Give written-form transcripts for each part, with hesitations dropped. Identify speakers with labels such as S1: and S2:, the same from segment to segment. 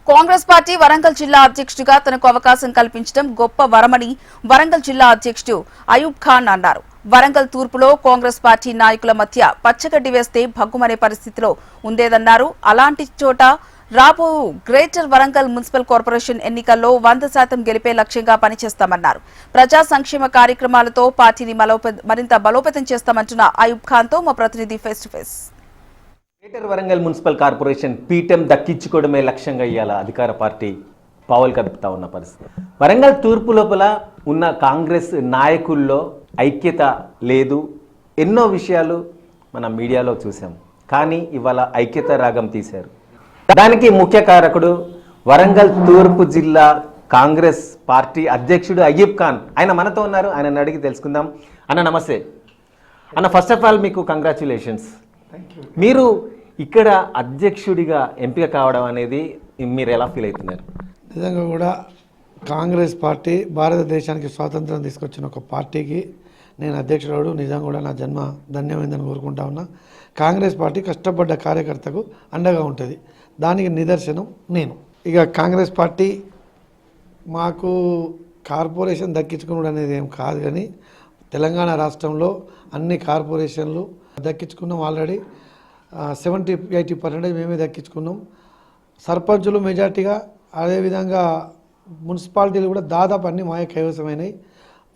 S1: Congress party Warangal జిల్లా అధ్యక్షుడిగా తనకు అవకాశం కల్పించడం గొప్ప వరమని వరంగల్ జిల్లా అధ్యక్షుడు అయూబ్ ఖాన్ అన్నారు. వరంగల్ తూర్పులో కాంగ్రెస్ పార్టీ నాయకుల మధ్య పచ్చగడ్డి వేస్తే భగ్గుమనే పరిస్థితిలో ఉండేదన్నారు. అలాంటి చోట రాబో గ్రేటర్ వరంగల్ మున్సిపల్ కార్పొరేషన్ ఎన్నికల్లో 100% గెలిపే లక్ష్యంగా పనిచేస్తామన్నారు. ప్రజా సంక్షేమ కార్యక్రమాలతో పార్టీని మరింత బలోపేతం చేస్తామంటున్న అయూబ్ ఖాన్ తో మా ప్రతినిధి face to face.
S2: Greater Warangal municipal corporation పీఠం దక్కించుకోవడమే లక్ష్యంగా ఇవాళ అధికార పార్టీ పావులు కదుపుతా ఉన్న పరిస్థితి. వరంగల్ తూర్పు లోపల ఉన్న కాంగ్రెస్ నాయకుల్లో ఐక్యత లేదు. ఎన్నో విషయాలు మన మీడియాలో చూసాం. కానీ ఇవాళ ఐక్యత రాగం తీశారు. దానికి ముఖ్య కారకుడు వరంగల్ తూర్పు జిల్లా కాంగ్రెస్ పార్టీ అధ్యక్షుడు అయ్యూబ్ ఖాన్. ఆయన మనతో ఉన్నారు. ఆయనను అడిగి తెలుసుకుందాం. అన్న నమస్తే. అన్న, ఫస్ట్ ఆఫ్ ఆల్ మీకు కంగ్రాచ్యులేషన్స్. మీరు ఇక్కడ అధ్యక్షుడిగా ఎంపిక కావడం అనేది మీరు ఎలా ఫీల్ అవుతున్నారు?
S3: నిజంగా కూడా కాంగ్రెస్ పార్టీ భారతదేశానికి స్వాతంత్రం తీసుకొచ్చిన ఒక పార్టీకి నేను అధ్యక్షుడు. నిజంగా కూడా నా జన్మ ధన్యమైందని కోరుకుంటా ఉన్నా. కాంగ్రెస్ పార్టీ కష్టపడ్డ కార్యకర్తకు అండగా ఉంటుంది. దానికి నిదర్శనం నేను. ఇక కాంగ్రెస్ పార్టీ మాకు కార్పొరేషన్ దక్కించుకున్నాడు అనేది ఏం కాదు, కానీ తెలంగాణ రాష్ట్రంలో అన్ని కార్పొరేషన్లు దక్కించుకున్నాం. ఆల్రెడీ 70-80% మేమే దక్కించుకున్నాం. సర్పంచులు మెజార్టీగా, అదేవిధంగా మున్సిపాలిటీలు కూడా దాదాపు అన్ని మాయ కైవసమైనాయి.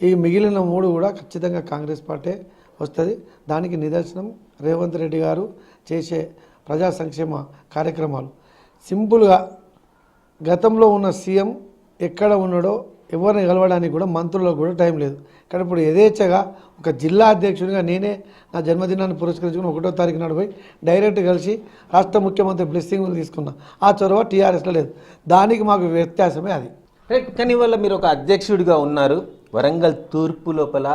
S3: ఈ మిగిలిన 3 కూడా ఖచ్చితంగా కాంగ్రెస్ పార్టీ వస్తుంది. దానికి నిదర్శనం రేవంత్ రెడ్డి గారు చేసే ప్రజా సంక్షేమ కార్యక్రమాలు. సింపుల్గా గతంలో ఉన్న సీఎం ఎక్కడ ఉన్నాడో ఎవరిని కలవడానికి కూడా మంత్రులకు కూడా టైం లేదు. కానీ ఇప్పుడు యథేచ్ఛగా ఒక జిల్లా అధ్యక్షుడిగా నేనే నా జన్మదినాన్ని పురస్కరించుకుని 1వ తారీఖు నాడు పోయి డైరెక్ట్ కలిసి రాష్ట్ర ముఖ్యమంత్రి బ్లెస్సింగ్లు తీసుకున్నా. ఆ చొరవ టీఆర్ఎస్లో లేదు. దానికి మాకు వ్యత్యాసమే అది.
S2: కానీ ఇవాళ మీరు ఒక అధ్యక్షుడిగా ఉన్నారు. వరంగల్ తూర్పు లోపల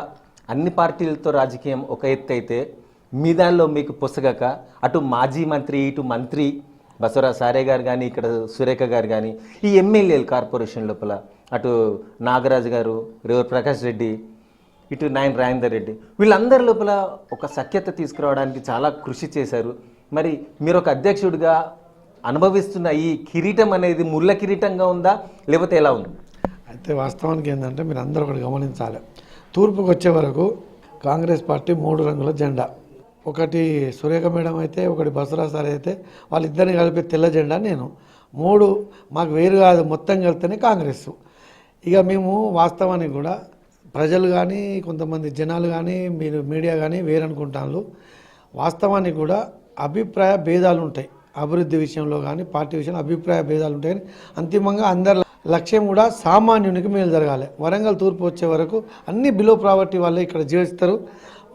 S2: అన్ని పార్టీలతో రాజకీయం ఒక ఎత్తు అయితే మీ దానిలో మీకు పొసగక అటు మాజీ మంత్రి, ఇటు మంత్రి బసవరాజ్ సారే గారు కానీ, ఇక్కడ సురేఖ గారు కానీ, ఈ ఎమ్మెల్యేలు కార్పొరేషన్ లోపల అటు నాగరాజు గారు, రేవూర్ ప్రకాష్ రెడ్డి, ఇటు నాయన్ రాజేందర్ రెడ్డి, వీళ్ళందరి లోపల ఒక సఖ్యత తీసుకురావడానికి చాలా కృషి చేశారు. మరి మీరు ఒక అధ్యక్షుడిగా అనుభవిస్తున్న ఈ కిరీటం అనేది ముళ్ళ కిరీటంగా ఉందా, లేకపోతే ఎలా ఉంది?
S3: అయితే వాస్తవానికి ఏంటంటే మీరు అందరూ ఒకటి గమనించాలి. తూర్పుకు వచ్చే వరకు కాంగ్రెస్ పార్టీ 3 రంగుల జెండా. ఒకటి సురేఖ మేడం అయితే, ఒకటి బసవరాజ్ సార్ అయితే, వాళ్ళిద్దరిని కలిపే తెల్ల జెండా నేను. 3 మాకు వేరు కాదు, మొత్తం కలిపితేనే కాంగ్రెస్. ఇక మేము వాస్తవానికి కూడా ప్రజలు కానీ, కొంతమంది జనాలు కానీ, మీరు మీడియా కానీ వేరనుకుంటాను. వాస్తవానికి కూడా అభిప్రాయ భేదాలు ఉంటాయి. అభివృద్ధి విషయంలో కానీ, పార్టీ విషయంలో అభిప్రాయ భేదాలు ఉంటాయి. కానీ అంతిమంగా అందరి లక్ష్యం కూడా సామాన్యునికి మేలు జరగాలి. వరంగల్ తూర్పు వచ్చే వరకు అన్ని బిలో ప్రావర్టీ వాళ్ళే ఇక్కడ జీవిస్తారు.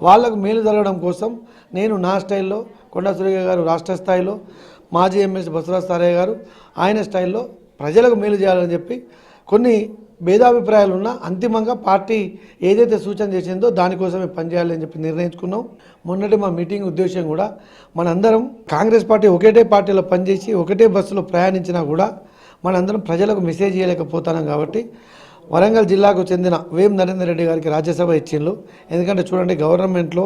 S3: వాళ్ళకు మేలు జరగడం కోసం నేను నా స్టైల్లో, కొండా సురేఖ గారు రాష్ట్ర స్థాయిలో, మాజీ ఎమ్మెల్సీ బసవరాజ్ సారయ్య గారు ఆయన స్టైల్లో ప్రజలకు మేలు చేయాలని చెప్పి కొన్ని భేదాభిప్రాయాలు ఉన్నా అంతిమంగా పార్టీ ఏదైతే సూచన చేసిందో దానికోసమే పనిచేయాలని చెప్పి నిర్ణయించుకున్నాం. మొన్నటి మా మీటింగ్ ఉద్దేశం కూడా మనందరం కాంగ్రెస్ పార్టీ ఒకటే పార్టీలో పనిచేసి ఒకటే బస్సులో ప్రయాణించినా కూడా మనందరం ప్రజలకు మెసేజ్ చేయలేకపోతున్నాం. కాబట్టి వరంగల్ జిల్లాకు చెందిన వేం నరేందర్ రెడ్డి గారికి రాజ్యసభ ఇచ్చిండ్రు. ఎందుకంటే చూడండి, గవర్నమెంట్లో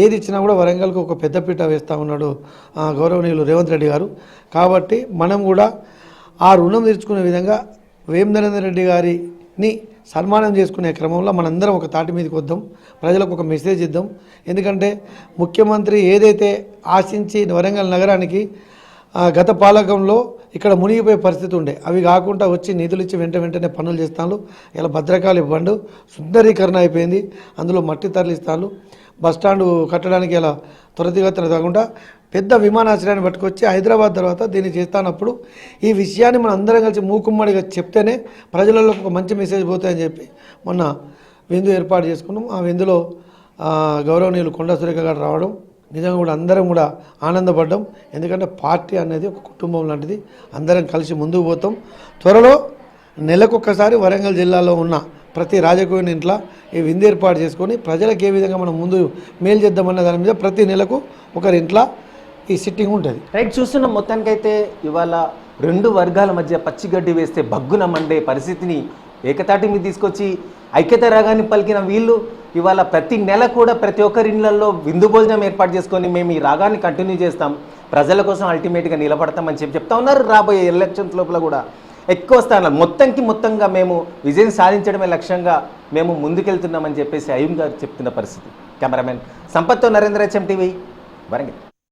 S3: ఏది ఇచ్చినా కూడా వరంగల్కు ఒక పెద్దపీట వేస్తూ ఉన్నాడు గౌరవనీయులు రేవంత్ రెడ్డి గారు. కాబట్టి మనం కూడా ఆ రుణం తీర్చుకునే విధంగా వేం నరేందర్ రెడ్డి గారిని సన్మానం చేసుకునే క్రమంలో మనందరం ఒక తాటి మీదకి వద్దాం, ప్రజలకు ఒక మెసేజ్ ఇద్దాం. ఎందుకంటే ముఖ్యమంత్రి ఏదైతే ఆశించి వరంగల్ నగరానికి గత పాలకంలో ఇక్కడ మునిగిపోయే పరిస్థితి ఉండే, అవి కాకుండా వచ్చి నిధులు ఇచ్చి వెంటనే పనులు చేస్తాను. ఇలా భద్రకాళి బండు సుందరీకరణ అయిపోయింది, అందులో మట్టి తరలిస్తాను. బస్టాండు కట్టడానికి ఇలా త్వరితగతిన కాకుండా పెద్ద విమానాశ్రయాన్ని పట్టుకొచ్చి హైదరాబాద్ తర్వాత దీన్ని చేస్తున్నప్పుడు ఈ విషయాన్ని మనం అందరం కలిసి మూకుమ్మడిగా చెప్తేనే ప్రజలలో ఒక మంచి మెసేజ్ పోతాయని చెప్పి మొన్న విందు ఏర్పాటు చేసుకున్నాం. ఆ విందులో గౌరవనీయులు కొండా సురేఖ గారు రావడం నిజంగా కూడా అందరం కూడా ఆనందపడ్డాం. ఎందుకంటే పార్టీ అనేది ఒక కుటుంబం లాంటిది, అందరం కలిసి ముందుకు పోతాం. త్వరలో నెలకొక్కసారి వరంగల్ జిల్లాలో ఉన్న ప్రతి రాజకీయ ఇంట్లో ఈ విందు ఏర్పాటు చేసుకొని ప్రజలకు ఏ విధంగా మనం ముందు మేలు చేద్దామన్న దాని మీద ప్రతి నెలకు ఒకరింట్లో ఈ సిట్టింగ్ ఉంటుంది.
S2: రైట్, చూస్తున్నాం. మొత్తానికైతే ఇవాళ 2 వర్గాల మధ్య పచ్చిగడ్డి వేస్తే భగ్గున మండే పరిస్థితిని ఏకతాటి మీద తీసుకొచ్చి ఐక్యత రాగాన్ని పలికిన వీళ్ళు ఇవాళ ప్రతి నెల కూడా ప్రతి ఒక్కరి ఇళ్లలో విందు భోజనం ఏర్పాటు చేసుకొని మేము ఈ రాగాన్ని కంటిన్యూ చేస్తాం, ప్రజల కోసం అల్టిమేట్గా నిలబడతామని చెప్తా ఉన్నారు. రాబోయే ఎలక్షన్స్ లోపల కూడా ఎక్కువ స్థానాలు మొత్తంగా మేము విజయం సాధించడమే లక్ష్యంగా మేము ముందుకెళ్తున్నామని చెప్పేసి అయూబ్ గారు చెప్తున్న పరిస్థితి. కెమెరామెన్ సంపత్తో నరేంద్ర HM TV వరంగల్.